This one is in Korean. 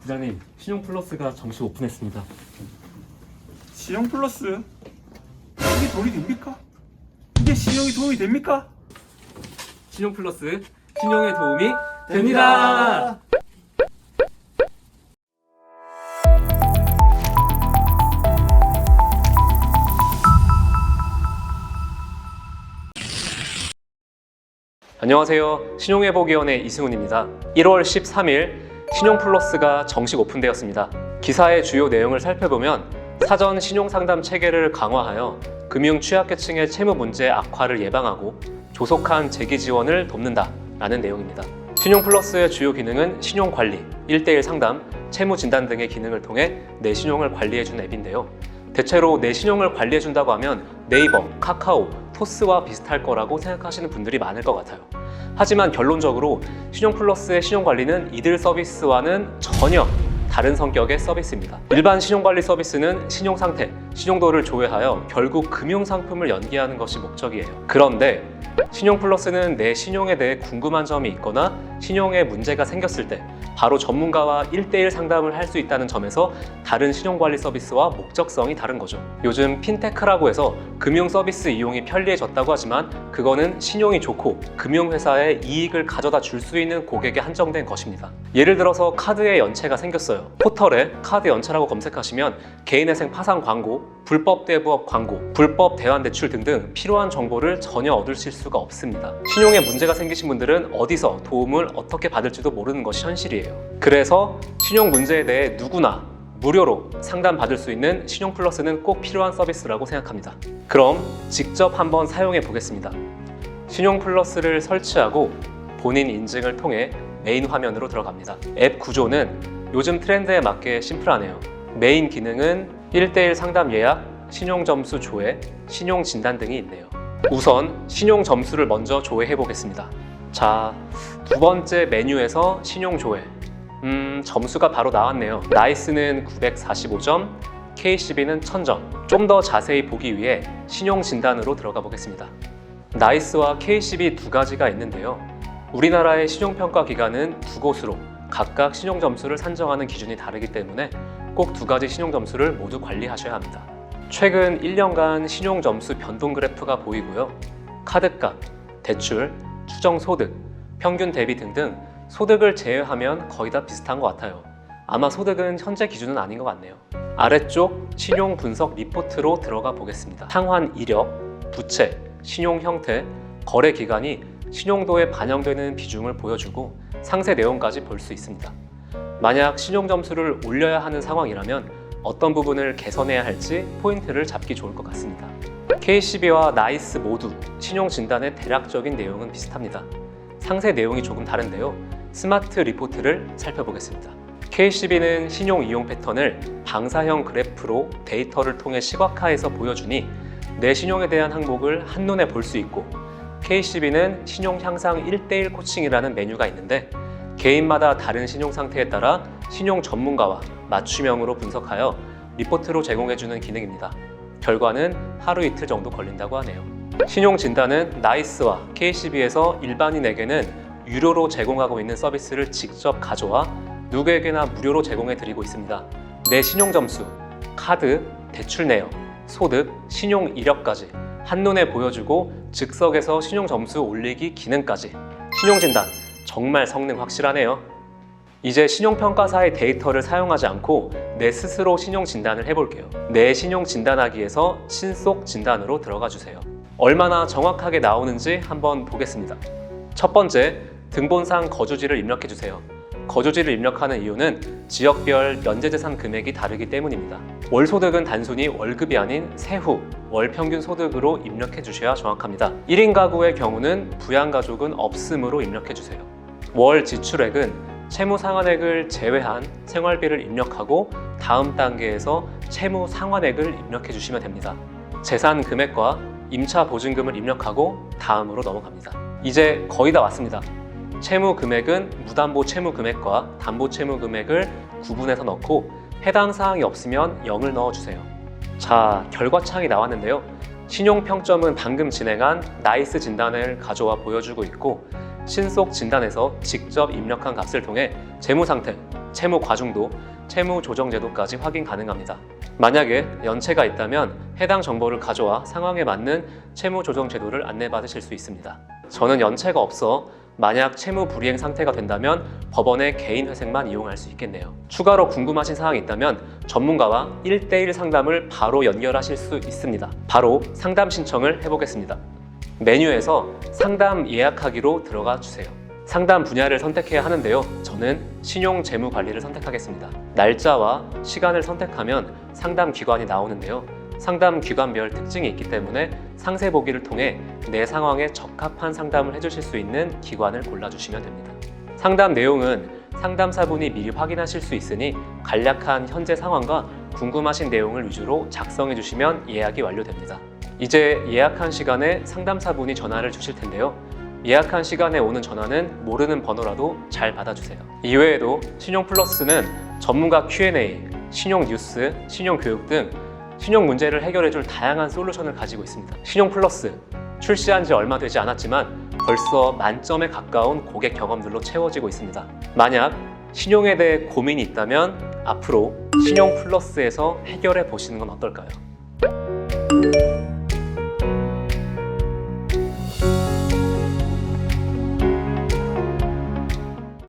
부장님, 신용플러스가 정식 오픈했습니다. 신용플러스? 이게 돈이 됩니까? 이게 신용이 도움이 됩니까? 신용플러스, 신용에 도움이 됩니다. 안녕하세요. 신용회복위원회 이승훈입니다. 1월 13일 신용플러스가 정식 오픈되었습니다. 기사의 주요 내용을 살펴보면 사전 신용상담 체계를 강화하여 금융 취약계층의 채무 문제 악화를 예방하고 조속한 재기 지원을 돕는다 라는 내용입니다. 신용플러스의 주요 기능은 신용관리, 1:1 상담, 채무 진단 등의 기능을 통해 내 신용을 관리해주는 앱인데요. 대체로 내 신용을 관리해준다고 하면 네이버, 카카오, 토스와 비슷할 거라고 생각하시는 분들이 많을 것 같아요. 하지만 결론적으로 신용플러스의 신용관리는 이들 서비스와는 전혀 다른 성격의 서비스입니다. 일반 신용관리 서비스는 신용상태, 신용도를 조회하여 결국 금융상품을 연계하는 것이 목적이에요. 그런데 신용플러스는 내 신용에 대해 궁금한 점이 있거나 신용에 문제가 생겼을 때 바로 전문가와 1:1 상담을 할 수 있다는 점에서 다른 신용관리 서비스와 목적성이 다른 거죠. 요즘 핀테크라고 해서 금융 서비스 이용이 편리해졌다고 하지만 그거는 신용이 좋고 금융회사에 이익을 가져다 줄 수 있는 고객에 한정된 것입니다. 예를 들어서 카드에 연체가 생겼어요. 포털에 카드 연체라고 검색하시면 개인회생 파산 광고, 불법 대부업 광고, 불법 대환대출 등등 필요한 정보를 전혀 얻으실 수가 없습니다. 신용에 문제가 생기신 분들은 어디서 도움을 어떻게 받을지도 모르는 것이 현실이에요. 그래서 신용 문제에 대해 누구나 무료로 상담받을 수 있는 신용플러스는 꼭 필요한 서비스라고 생각합니다. 그럼 직접 한번 사용해 보겠습니다. 신용플러스를 설치하고 본인 인증을 통해 메인 화면으로 들어갑니다. 앱 구조는 요즘 트렌드에 맞게 심플하네요. 메인 기능은 1:1 상담 예약, 신용 점수 조회, 신용 진단 등이 있네요. 우선 신용 점수를 먼저 조회해 보겠습니다. 자, 두 번째 메뉴에서 신용 조회. 점수가 바로 나왔네요. 나이스는 945점, KCB는 1000점. 좀 더 자세히 보기 위해 신용 진단으로 들어가 보겠습니다. 나이스와 KCB 두 가지가 있는데요. 우리나라의 신용평가 기관은 두 곳으로 각각 신용 점수를 산정하는 기준이 다르기 때문에 꼭 두 가지 신용 점수를 모두 관리하셔야 합니다. 최근 1년간 신용 점수 변동 그래프가 보이고요. 카드값, 대출, 추정 소득, 평균 대비 등등 소득을 제외하면 거의 다 비슷한 것 같아요. 아마 소득은 현재 기준은 아닌 것 같네요. 아래쪽 신용 분석 리포트로 들어가 보겠습니다. 상환 이력, 부채, 신용 형태, 거래 기간이 신용도에 반영되는 비중을 보여주고 상세 내용까지 볼 수 있습니다. 만약 신용 점수를 올려야 하는 상황이라면 어떤 부분을 개선해야 할지 포인트를 잡기 좋을 것 같습니다. KCB와 나이스 모두 신용 진단의 대략적인 내용은 비슷합니다. 상세 내용이 조금 다른데요. 스마트 리포트를 살펴보겠습니다. KCB는 신용 이용 패턴을 방사형 그래프로 데이터를 통해 시각화해서 보여주니 내 신용에 대한 항목을 한눈에 볼 수 있고, KCB는 신용 향상 1:1 코칭이라는 메뉴가 있는데 개인마다 다른 신용 상태에 따라 신용 전문가와 맞춤형으로 분석하여 리포트로 제공해주는 기능입니다. 결과는 하루 이틀 정도 걸린다고 하네요. 신용 진단은 나이스와 KCB에서 일반인에게는 유료로 제공하고 있는 서비스를 직접 가져와 누구에게나 무료로 제공해 드리고 있습니다. 내 신용 점수, 카드, 대출 내역, 소득, 신용 이력까지 한눈에 보여주고 즉석에서 신용 점수 올리기 기능까지. 신용 진단 정말 성능 확실하네요. 이제 신용평가사의 데이터를 사용하지 않고 내 스스로 신용 진단을 해볼게요. 내 신용 진단하기에서 신속 진단으로 들어가 주세요. 얼마나 정확하게 나오는지 한번 보겠습니다. 첫 번째, 등본상 거주지를 입력해 주세요. 거주지를 입력하는 이유는 지역별 면제재산 금액이 다르기 때문입니다. 월소득은 단순히 월급이 아닌 세후, 월 평균 소득으로 입력해 주셔야 정확합니다. 1인 가구의 경우는 부양가족은 없음으로 입력해 주세요. 월 지출액은 채무 상환액을 제외한 생활비를 입력하고 다음 단계에서 채무 상환액을 입력해 주시면 됩니다. 재산 금액과 임차 보증금을 입력하고 다음으로 넘어갑니다. 이제 거의 다 왔습니다. 채무 금액은 무담보 채무 금액과 담보 채무 금액을 구분해서 넣고 해당 사항이 없으면 0을 넣어주세요. 자, 결과창이 나왔는데요. 신용평점은 방금 진행한 나이스 진단을 가져와 보여주고 있고 신속 진단에서 직접 입력한 값을 통해 재무 상태, 채무 과중도, 채무 조정 제도까지 확인 가능합니다. 만약에 연체가 있다면 해당 정보를 가져와 상황에 맞는 채무 조정 제도를 안내받으실 수 있습니다. 저는 연체가 없어 만약 채무 불이행 상태가 된다면 법원의 개인 회생만 이용할 수 있겠네요. 추가로 궁금하신 사항이 있다면 전문가와 1대1 상담을 바로 연결하실 수 있습니다. 바로 상담 신청을 해보겠습니다. 메뉴에서 상담 예약하기로 들어가 주세요. 상담 분야를 선택해야 하는데요. 저는 신용 재무 관리를 선택하겠습니다. 날짜와 시간을 선택하면 상담 기관이 나오는데요. 상담 기관별 특징이 있기 때문에 상세 보기를 통해 내 상황에 적합한 상담을 해주실 수 있는 기관을 골라주시면 됩니다. 상담 내용은 상담사분이 미리 확인하실 수 있으니 간략한 현재 상황과 궁금하신 내용을 위주로 작성해 주시면 예약이 완료됩니다. 이제 예약한 시간에 상담사분이 전화를 주실 텐데요. 예약한 시간에 오는 전화는 모르는 번호라도 잘 받아주세요. 이외에도 신용플러스는 전문가 Q&A, 신용뉴스, 신용교육 등 신용 문제를 해결해줄 다양한 솔루션을 가지고 있습니다. 신용플러스, 출시한 지 얼마 되지 않았지만 벌써 만점에 가까운 고객 경험들로 채워지고 있습니다. 만약 신용에 대해 고민이 있다면 앞으로 신용플러스에서 해결해 보시는 건 어떨까요?